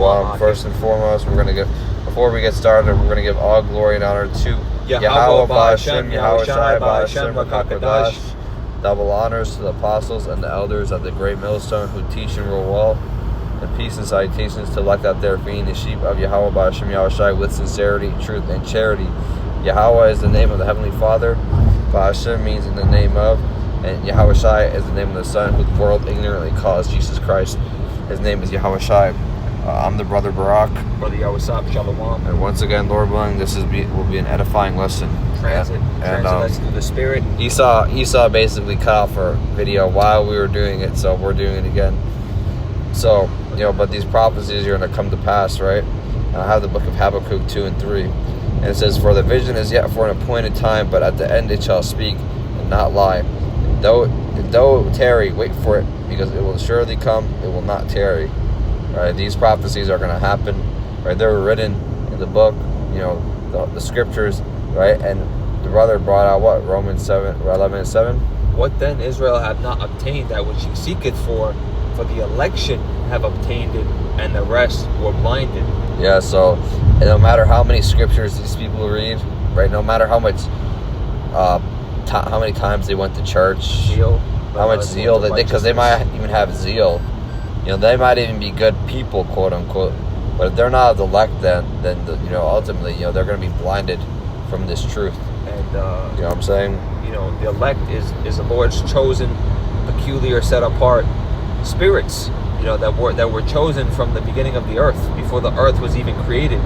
Shalom. First and foremost, before we get started, we're gonna give all glory and honor to Yahweh Ba'Hashem, Yahweh Shai Ba'Hashem, Rakakadash. Double honors to the apostles and the elders of the great millstone who teach and rule well. And peace and salutations to elect out there being the sheep of Yahweh Ba'Hashem, Yahweh Shai with sincerity, truth, and charity. Yahweh is the name of the Heavenly Father. Ba'Hashem means in the name of. And Yahweh Shai is the name of the Son who the world ignorantly calls Jesus Christ. His name is Yahweh Shai. I'm the brother Barak. Brother Yahweh Shalom. And once again, Lord willing, this will be an edifying lesson. Transit through the Spirit. Esau basically cut off our video while we were doing it, so we're doing it again. So, but these prophecies are going to come to pass, right? And I have the book of Habakkuk 2 and 3. And it says, "For the vision is yet for an appointed time, but at the end it shall speak and not lie. Though tarry, wait for it, because it will surely come, it will not tarry." Right? These prophecies are going to happen, right? They were written in the book, the scriptures, right? And the brother brought out what? Romans 11 and 7. "What then Israel have not obtained, that which he seeketh for the election have obtained it, and the rest were blinded." Yeah, so no matter how many scriptures these people read, right? No matter how much, how many times they went to church, how much zeal because they might even have zeal. They might even be good people, quote unquote, but if they're not elect, then ultimately, they're going to be blinded from this truth. And you know what I'm saying? The elect is the Lord's chosen, peculiar, set apart spirits. That were chosen from the beginning of the earth, before the earth was even created,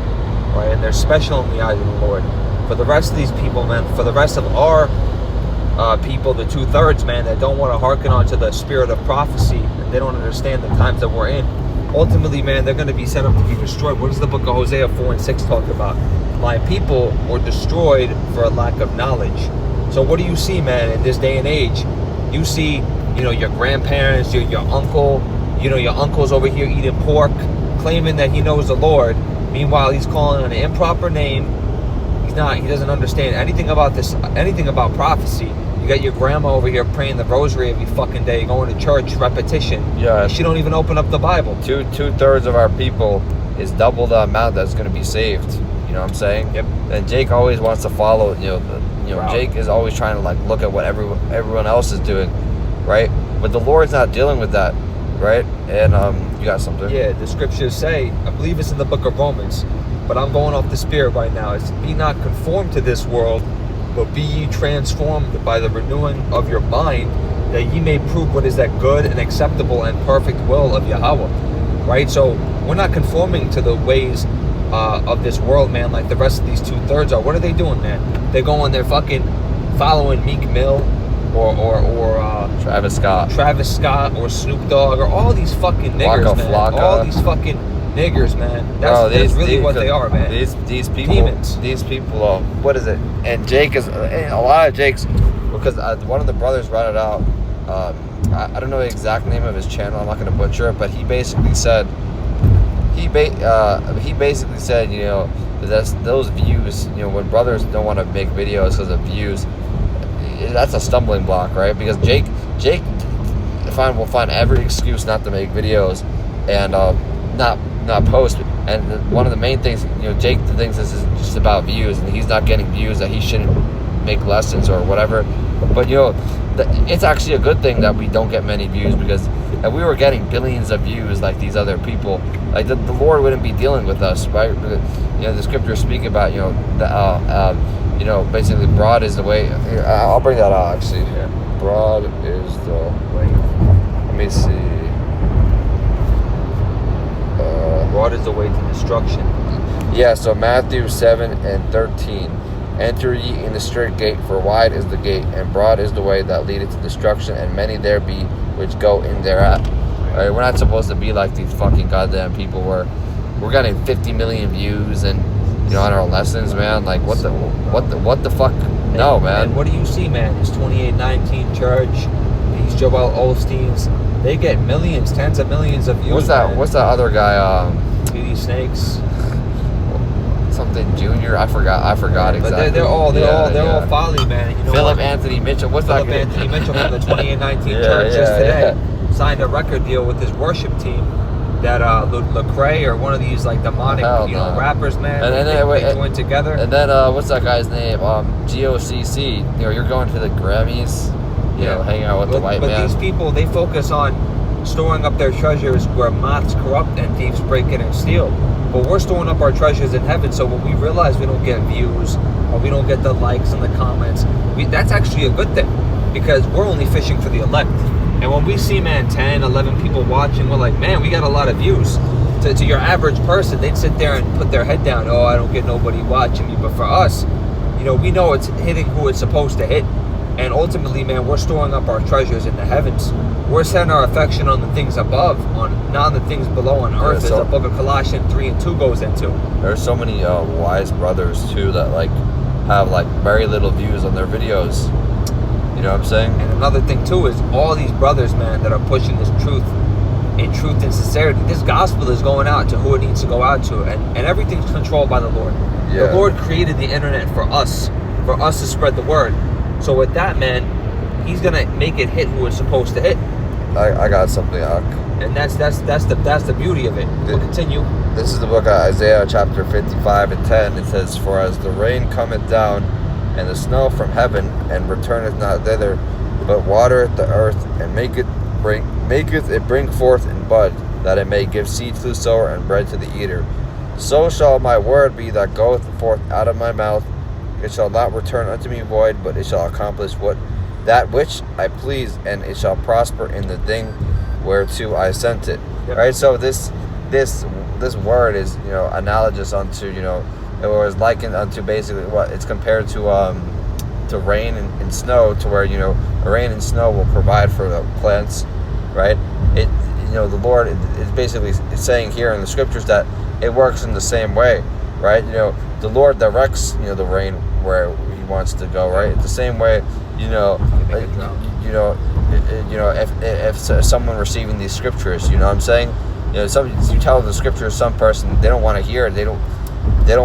right? And they're special in the eyes of the Lord. For the rest of these people, man, for the rest of our people, the 2/3, man, that don't want to hearken onto the spirit of prophecy, and they don't understand the times that we're in, ultimately, man, they're going to be set up to be destroyed. What does the book of Hosea 4 and 6 talk about? "My people were destroyed for a lack of knowledge." So what do you see, man, in this day and age? You see, your grandparents, your uncle, your uncle's over here eating pork, claiming that he knows the Lord. Meanwhile, he's calling an improper name. He doesn't understand anything about prophecy. You got your grandma over here praying the rosary every fucking day, going to church, repetition. Yeah. She don't even open up the Bible. Two-thirds of our people is double the amount that's going to be saved. You know what I'm saying? Yep. And Jake always wants to follow, Wow. Jake is always trying to look at what everyone else is doing, right? But the Lord's not dealing with that, right? And you got something? Yeah, the scriptures say, I believe it's in the book of Romans, but I'm going off the Spirit right now. It's, "Be not conformed to this world, but be ye transformed by the renewing of your mind, that ye may prove what is that good and acceptable and perfect will of Yahweh." Right? So we're not conforming to the ways of this world, man, like the rest of these 2/3 are. What are they doing, man? They're fucking following Meek Mill or Travis Scott or Snoop Dogg or all these fucking niggers, man. All these fucking niggers, man. That's really what they are, man. These people, demons. These people. What is it? And Jake is a lot of Jake's, because one of the brothers brought it out. I don't know the exact name of his channel. I'm not going to butcher it, but he basically said that those views. When brothers don't want to make videos because of views, that's a stumbling block, right? Because Jake will find every excuse not to make videos and not post. And one of the main things, Jake thinks this is just about views, and he's not getting views, that he shouldn't make lessons or whatever. But it's actually a good thing that we don't get many views, because if we were getting billions of views like these other people, like the Lord wouldn't be dealing with us, right? The scriptures speak about basically broad is the way. Here, I'll bring that out actually. Yeah. Broad is the way. Let me see. Broad is the way to destruction. Yeah, so Matthew 7 and 13. "Enter ye in the straight gate, for wide is the gate, and broad is the way that leadeth to destruction, and many there be which go in thereat." Right? We're not supposed to be like these fucking goddamn people where we're getting 50 million views and on our lessons, man. Like what the fuck? No, man. And what do you see, man? This 2819 church, these Joel Osteens, they get millions, tens of millions of views. What's that other guy? PD Snakes. Something Junior. I forgot exactly. But they're all folly, man. Philip Anthony Mitchell. Philip Anthony Mitchell from the 2819 church just today signed a record deal with his worship team, that Lecrae or one of these like demonic rappers, man. And they joined together. And then what's that guy's name? GOCC. You know, you're going to the Grammys. You know, hanging out with the white man. But these people, they focus on storing up their treasures where moths corrupt and thieves break in and steal. But we're storing up our treasures in heaven. So when we realize we don't get views or we don't get the likes and the comments, that's actually a good thing, because we're only fishing for the elect. And when we see, man, 10, 11 people watching, we're like, man, we got a lot of views. To your average person, they'd sit there and put their head down. Oh, I don't get nobody watching me. But for us, you know, we know it's hitting who it's supposed to hit. And ultimately, man, we're storing up our treasures in the heavens. We're setting our affection on the things above, not on the things below on earth, as the book of Colossians 3:2 goes into. There's so many wise brothers, too, that, like, have, like, very little views on their videos. You know what I'm saying? And another thing, too, is all these brothers, man, that are pushing this truth and sincerity. This gospel is going out to who it needs to go out to. And everything's controlled by the Lord. Yeah. The Lord created the internet for us to spread the word. So with that, man, he's going to make it hit who it's supposed to hit. I got something, Ak. And that's the beauty of it. We'll continue. This is the book of Isaiah, chapter 55 and 10. It says, "For as the rain cometh down, and the snow from heaven, and returneth not thither, but watereth the earth, and maketh it bring forth and bud, that it may give seed to the sower and bread to the eater. So shall my word be that goeth forth out of my mouth. It shall not return unto me void, but it shall accomplish that which I please, and it shall prosper in the thing whereto I sent it." Yep. Right. So this word is, you know, analogous unto, you know, it was likened unto basically what it's compared to rain and snow, to where, you know, rain and snow will provide for the plants, right? It, you know, the Lord is basically saying here in the scriptures that it works in the same way, right? You know, the Lord directs, you know, the rain where He wants to go, right? The same way, you know, if someone receiving these scriptures, you know what I'm saying? You know, you tell the scriptures, some person, they don't want to hear it, they don't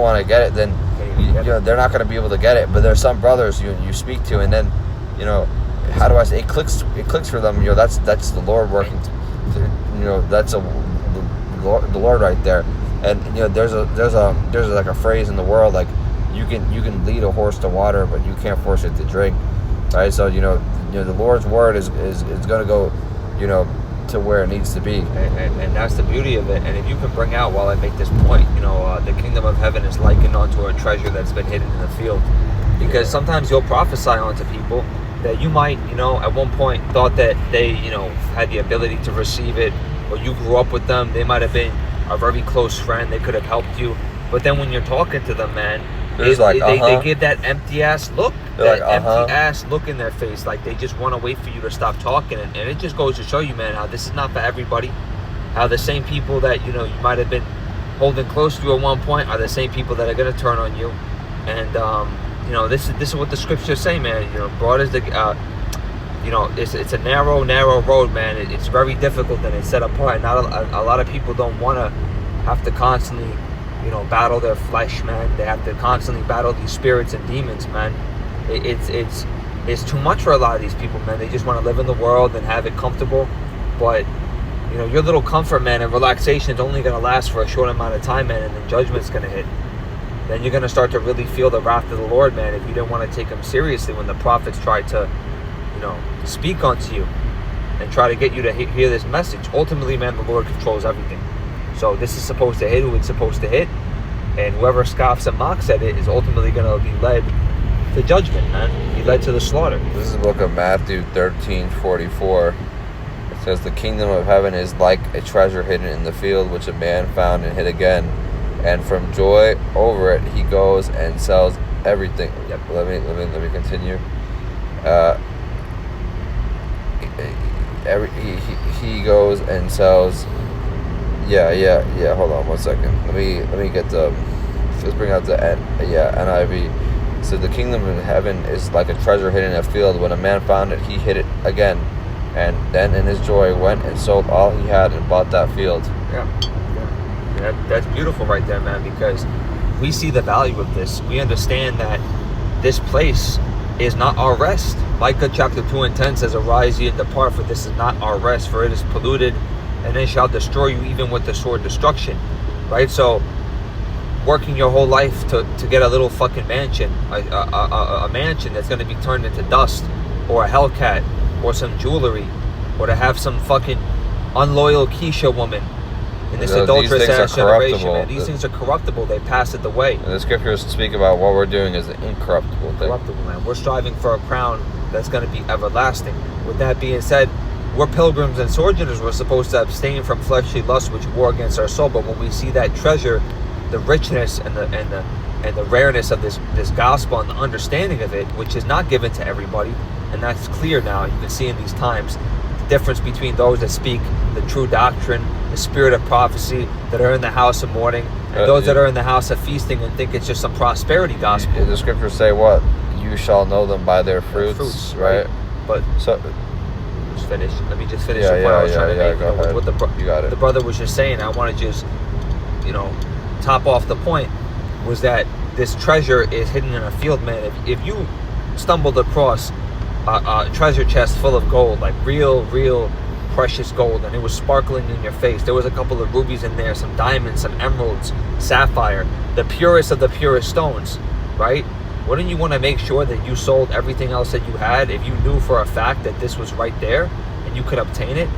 want to get it, then you know, they're not going to be able to get it. But there's some brothers you speak to, and then, you know, how do I say, it clicks for them. You know, that's the Lord working. You know, that's the Lord right there. And you know, there's like a phrase in the world, like you can lead a horse to water, but you can't force it to drink, right? So you know the Lord's word is going to go, you know, to where it needs to be. And that's the beauty of it. And if you can bring out, while I make this point, you know, the kingdom of heaven is likened unto a treasure that's been hidden in the field. Because sometimes you'll prophesy onto people that you might, you know, at one point thought that they, you know, had the ability to receive it, or you grew up with them, they might have been a very close friend, they could have helped you. But then when you're talking to them, man, they give that empty ass look, empty ass look in their face, like they just want to wait for you to stop talking. And it just goes to show you, man, how this is not for everybody. How the same people that, you know, you might have been holding close to at one point are the same people that are going to turn on you. And you know, this is what the scriptures say, man. You know, broad is the you know, it's a narrow road, man. It's very difficult and it's set apart. Not a lot of people don't want to have to constantly, you know, battle their flesh, man. They have to constantly battle these spirits and demons, man. It's too much for a lot of these people, man. They just want to live in the world and have it comfortable. But, you know, your little comfort, man, and relaxation is only going to last for a short amount of time, man, and then judgment's going to hit. Then you're going to start to really feel the wrath of the Lord, man, if you didn't want to take Him seriously when the prophets tried to, you know, speak onto you and try to get you to hear this message. Ultimately, man, the Lord controls everything. So this is supposed to hit who it's supposed to hit, and whoever scoffs and mocks at it is ultimately going to be led to judgment, man. Be led to the slaughter. This is the book of Matthew 13:44. It says, "The kingdom of heaven is like a treasure hidden in the field, which a man found and hid again. And from joy over it, he goes and sells everything." Yep. Let me continue. He goes and sells. Yeah. Hold on 1 second. Let me get the. Let's bring out the NIV. So the kingdom of heaven is like a treasure hidden in a field. When a man found it, he hid it again, and then in his joy went and sold all he had and bought that field. Yeah. That's beautiful right there, man, because we see the value of this. We understand that this place is not our rest. Micah chapter 2 and 10 says, "Arise ye and depart, for this is not our rest, for it is polluted, and then shall destroy you even with the sword destruction, right? So working your whole life to get a little fucking mansion, a mansion that's going to be turned into dust, or a Hellcat, or some jewelry, or to have some fucking unloyal Keisha woman in this adulterous ass generation, man. These things are corruptible. They pass it away. And the scriptures speak about what we're doing is an incorruptible thing. Corruptible, man. We're striving for a crown that's going to be everlasting. With that being said, we're pilgrims and sojourners. We're supposed to abstain from fleshly lusts which war against our soul. But when we see that treasure, the richness and the rareness of this gospel and the understanding of it, which is not given to everybody, and that's clear now. You can see in these times the difference between those that speak the true doctrine, the spirit of prophecy, that are in the house of mourning, and those that are in the house of feasting and think it's just some prosperity gospel. The scriptures say what? You shall know them by their fruits, right? But so just finish. Let me just finish the point I was trying to make. Go ahead. What you got it. The brother was just saying, I want to just, top off the point, was that this treasure is hidden in a field, man. If you stumbled across a treasure chest full of gold, like real precious gold, and it was sparkling in your face, there was a couple of rubies in there, some diamonds, some emeralds, sapphire, the purest of the purest stones, right? Wouldn't you want to make sure that you sold everything else that you had if you knew for a fact that this was right there and you could obtain it?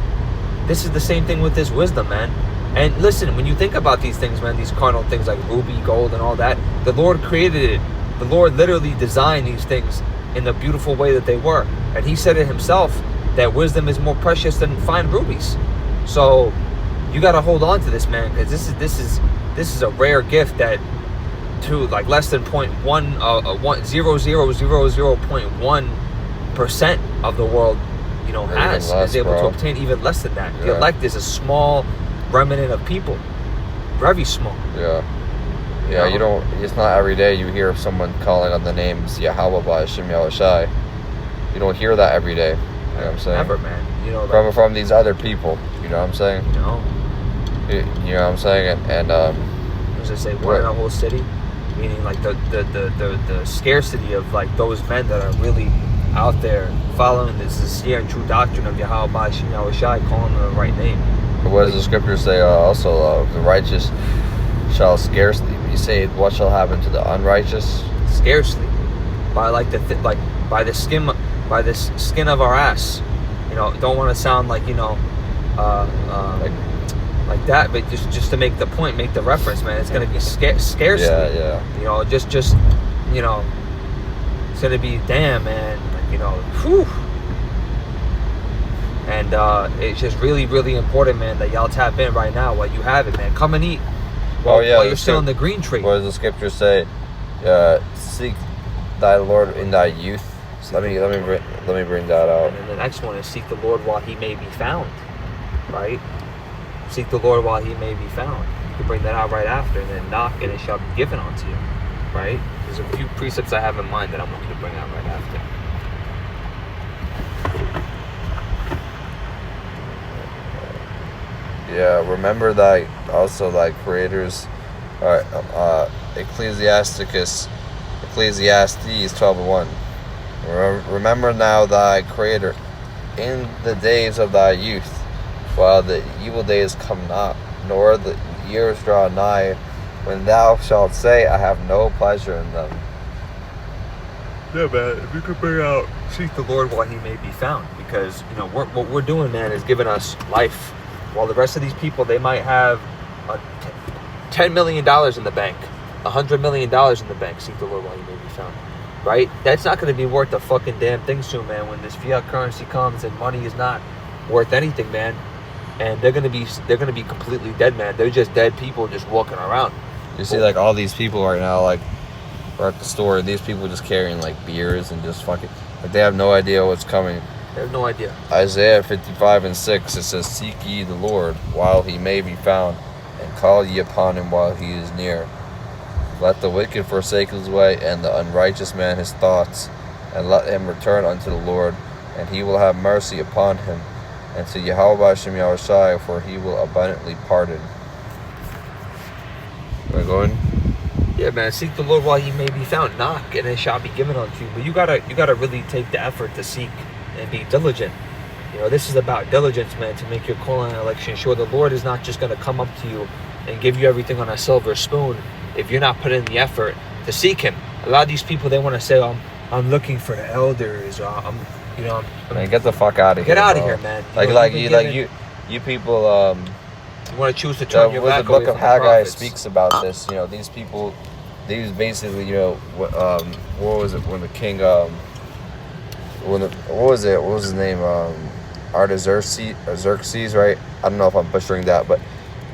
This is the same thing with this wisdom, man. And listen, when you think about these things, man, these carnal things like ruby, gold, and all that, the Lord created it. The Lord literally designed these things in the beautiful way that they were. And he said it himself, that wisdom is more precious than fine rubies. So you got to hold on to this, man, because this is a rare gift that to like less than 0.1% of the world, is able to obtain, even less than that. The elect is a small remnant of people, very small. It's not every day you hear someone calling on the names Yahweh Ba'Shem Yahushai. You don't hear that every day. You know what I'm saying? Never, man. From these other people. You know what I'm saying? You know what I'm saying? And as I say, we're in a whole city, meaning like the scarcity of like those men that are really out there following the sincere and true doctrine of Yahweh Ba'Shem Yahushai, calling them the right name. What does the scripture say also? The righteous shall scarcely be saved. What shall happen to the unrighteous? Scarcely. By by the skin of our ass. Don't want to sound like like that, but just to make the point, make the reference, man. It's gonna be scarcely. Yeah. Just it's gonna be damn, man. Whew. And it's just really, really important, man, that y'all tap in right now while you have it, man. Come and eat while you're still in the green tree. What does the scripture say? Seek thy Lord in thy youth. So let me bring that out. And then the next one is seek the Lord while he may be found. Right? Seek the Lord while he may be found. You can bring that out right after, and then knock, and it shall be given unto you. Right? There's a few precepts I have in mind that I want you to bring out right after. Yeah, remember that also, like, creators, Ecclesiastes 12:1. Remember now thy Creator in the days of thy youth, while the evil days come not, nor the years draw nigh, when thou shalt say, I have no pleasure in them. Yeah, man, if you could bring out seek the Lord while he may be found, because what we're doing, man, is giving us life, while the rest of these people, they might have $10 million in the bank, $100 million in the bank. Seek the Lord while he may be found. Right? That's not going to be worth a fucking damn thing soon, man. When this fiat currency comes and money is not worth anything, man, and they're gonna be completely dead, man. They're just dead people just walking around. You see, like, all these people right now, like, are at the store. These people just carrying like beers and just fucking, like, they have no idea what's coming. They have no idea. Isaiah 55:6, it says, seek ye the Lord while he may be found, and call ye upon him while he is near. Let the wicked forsake his way, and the unrighteous man his thoughts, and let him return unto the Lord, and he will have mercy upon him, and to Yahweh Ba'Shem Yahushai, for he will abundantly pardon. Am I going? Yeah, man. Seek the Lord while he may be found. Knock, and it shall be given unto you. But you gotta really take the effort to seek and be diligent. You know, this is about diligence, man, to make your calling and election sure. The Lord is not just going to come up to you and give you everything on a silver spoon if you're not putting in the effort to seek Him. A lot of these people, they want to say, I'm looking for elders, or Man, get the fuck out of here. Get out of bro. here, man. You people. You want to choose to turn your back the book away of from the Haggai prophets. speaks about this. You know, these people, these basically, you know, what was it when the king, what was his name, Artaxerxes, right? I don't know if I'm butchering that, but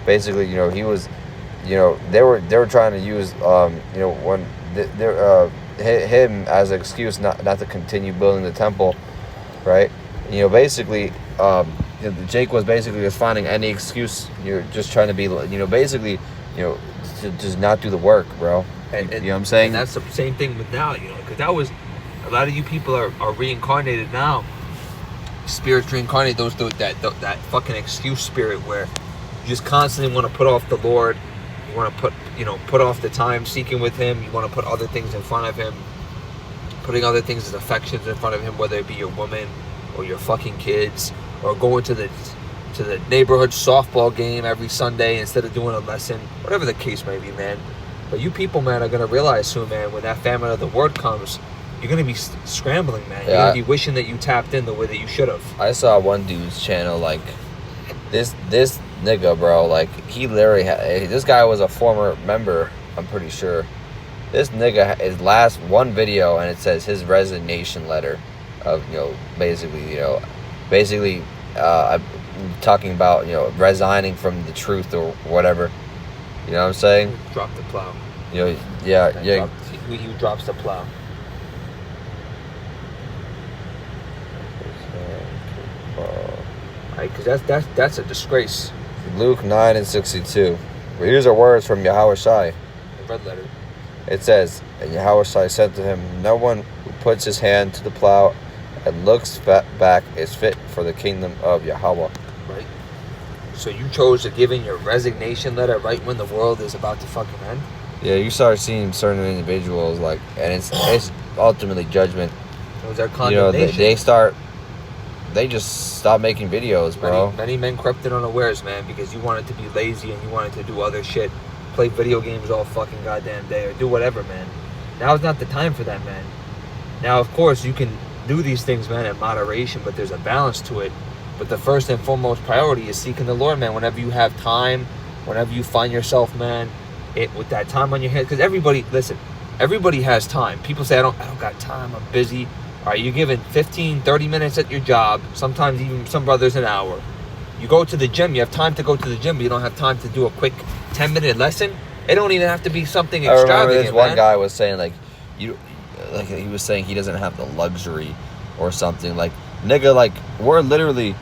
basically, you know, he was, you know, they were trying to use, you know, when him as an excuse not to continue building the temple, right? You know, basically, Jake was basically just finding any excuse. You're just trying to be, you know, basically, you know, to just not do the work, bro. You know what I'm saying? And that's the same thing with now, you know, because that was, a lot of you people are reincarnated now. Spirits reincarnate that fucking excuse spirit where you just constantly want to put off the Lord. You want to put off the time seeking with Him. You want to put other things in front of Him, putting other things as affections in front of Him, whether it be your woman or your fucking kids, or going to the neighborhood softball game every Sunday instead of doing a lesson, whatever the case may be, man. But you people, man, are going to realize soon, man, when that famine of the word comes, you're going to be scrambling, man. You're going to be wishing that you tapped in the way that you should have. I saw one dude's channel, like, this nigga, bro, like, he literally this guy was a former member, I'm pretty sure. This nigga, his last one video, and it says his resignation letter of, you know, basically I'm talking about, you know, resigning from the truth or whatever. You know what I'm saying? Drop the plow. You know, yeah. He drops the plow. Right, because that's a disgrace. Luke 9:62. Well, here's our words from Yahushai. The red letter. It says, and Yahushai said to him, no one who puts his hand to the plow and looks back is fit for the kingdom of Yahweh. Right. So you chose to give in your resignation letter right when the world is about to fucking end? Yeah, you start seeing certain individuals, like, and it's ultimately judgment. It was their condemnation. You know, they just stop making videos, bro. Many men crept in unawares, man, because you wanted to be lazy and you wanted to do other shit. Play video games all fucking goddamn day or do whatever, man. Now is not the time for that, man. Now, of course, you can do these things, man, in moderation, but there's a balance to it. But the first and foremost priority is seeking the Lord, man. Whenever you have time, whenever you find yourself, man, with that time on your hands, because everybody has time. People say, I don't got time, I'm busy. All right, you're given 15, 30 minutes at your job, sometimes even some brothers an hour. You go to the gym, you have time to go to the gym, but you don't have time to do a quick 10-minute lesson. It don't even have to be something extravagant, I remember this one man. guy was saying, like, he was saying he doesn't have the luxury or something. Like, nigga, like, we're literally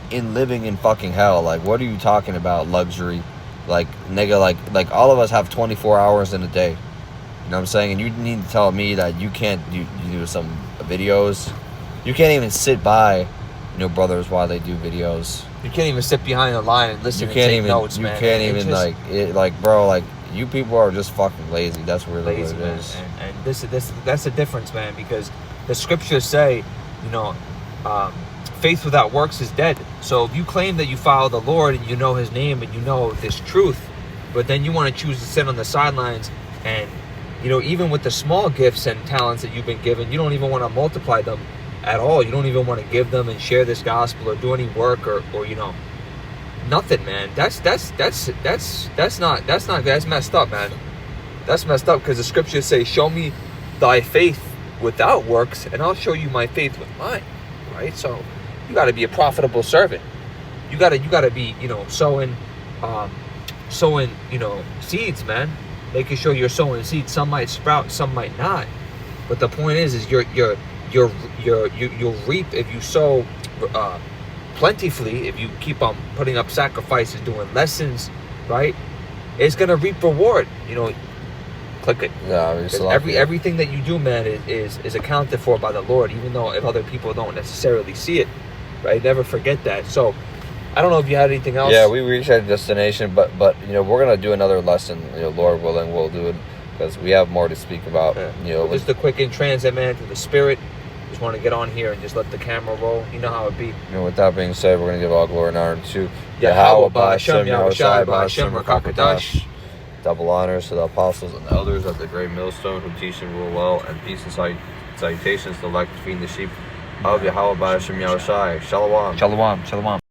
living in fucking hell. Like, what are you talking about, luxury? Like, nigga, like all of us have 24 hours in a day. You know what I'm saying? And you need to tell me that you can't do some videos. You can't even sit by, you know, brothers while they do videos. You can't even sit behind the line and listen and take notes, man. You can't even, bro, like, you people are just fucking lazy. That's really lazy, what it is. And that's the difference, man, because the scriptures say, you know, faith without works is dead. So if you claim that you follow the Lord and you know His name and you know this truth, but then you want to choose to sit on the sidelines and, you know, even with the small gifts and talents that you've been given, you don't even want to multiply them at all. You don't even want to give them and share this gospel or do any work or you know, nothing, man. That's messed up, man. That's messed up, because the scriptures say, show me thy faith without works and I'll show you my faith with mine. Right? So you got to be a profitable servant. You got to be, you know, sowing, you know, seeds, man. Making sure you're sowing seeds. Some might sprout, some might not. But the point is you'll reap if you sow plentifully. If you keep on putting up sacrifices, doing lessons, right? It's gonna reap reward. You know, click it. Yeah, everything that you do, man, is accounted for by the Lord, even though if other people don't necessarily see it, right? Never forget that. So, I don't know if you had anything else. Yeah, we reached our destination, but you know, we're gonna do another lesson. You know, Lord willing, we'll do it because we have more to speak about. Yeah. You know, just a quick in transit, man, to the Spirit. Just want to get on here and just let the camera roll. You know how it be. And with that being said, we're going to give all glory and honor to Yahweh, Ba'Shem, Yahushai, Ba'Shem, Rakakadash. Double honors to the apostles and the elders of the great millstone who teach and rule well, and peace and salutations to the elect feeding the sheep of Yahweh, Ba'Shem, Yahushai. Shalom. Shalom. Shalom.